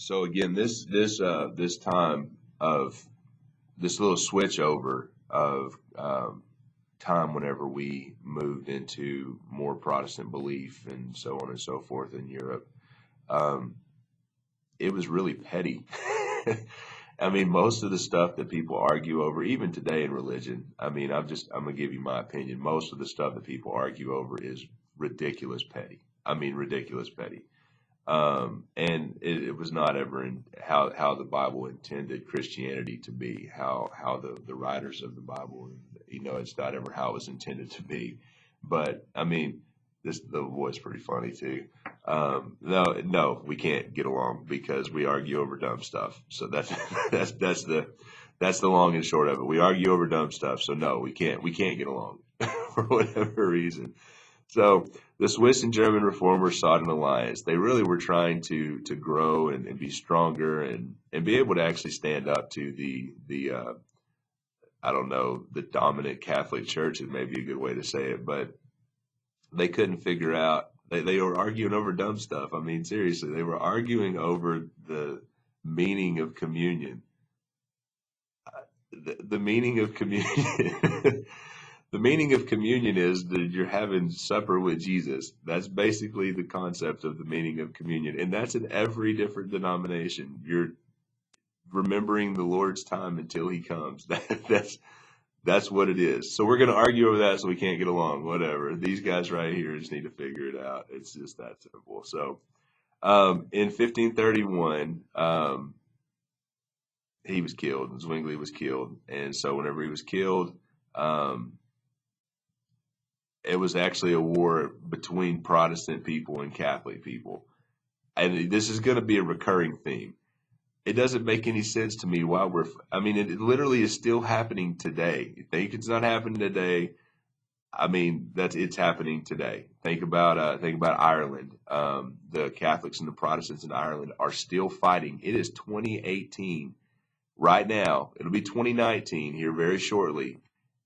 So again, this time of this little switch over of time whenever we moved into more Protestant belief and so on and so forth in Europe, um, it was really petty. I mean, most of the stuff that people argue over, even today in religion, I mean, I'm gonna give you my opinion. Most of the stuff that people argue over is ridiculous petty. I mean, ridiculous petty. And it was not ever in how the Bible intended Christianity to be, how the writers of the Bible, it's not ever how it was intended to be. But I mean, the boy's pretty funny too. No, we can't get along because we argue over dumb stuff. So that's that's the long and short of it. We argue over dumb stuff. So no, we can't get along for whatever reason. So the Swiss and German reformers sought an alliance. They really were trying to grow and be stronger and be able to actually stand up to the I don't know, the dominant Catholic Church is maybe a good way to say it, but they couldn't figure out. They were arguing over dumb stuff. I mean, seriously, they were arguing over the meaning of communion. The meaning of communion. The meaning of communion is that you're having supper with Jesus. That's basically the concept of the meaning of communion. And that's in every different denomination. You're remembering the Lord's time until he comes. That's what it is. So we're going to argue over that so we can't get along. Whatever. These guys right here just need to figure it out. It's just that simple. So in 1531, he was killed. Zwingli was killed. And so whenever he was killed, it was actually a war between Protestant people and Catholic people. And this is going to be a recurring theme. It doesn't make any sense to me why I mean, it literally is still happening today. You think it's not happening today? I mean, it's happening today. Think about Ireland. The Catholics and the Protestants in Ireland are still fighting. It is 2018 right now. It'll be 2019 here very shortly.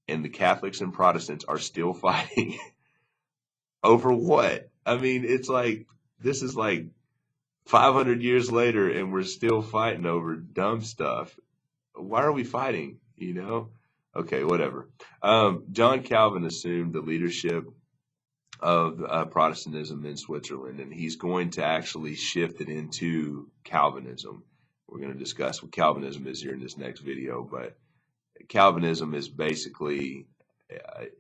And the Catholics and Protestants are still fighting over what? I mean, it's like, this is like 500 years later and we're still fighting over dumb stuff. Why are we fighting? Okay, whatever. John Calvin assumed the leadership of Protestantism in Switzerland, and he's going to actually shift it into Calvinism. We're going to discuss what Calvinism is here in this next video, but Calvinism is basically,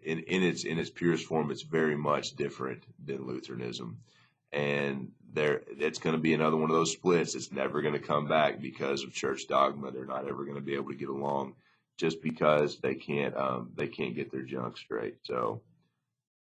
in its purest form, it's very much different than Lutheranism, and it's going to be another one of those splits. It's never going to come back because of church dogma. They're not ever going to be able to get along just because they can't get their junk straight. So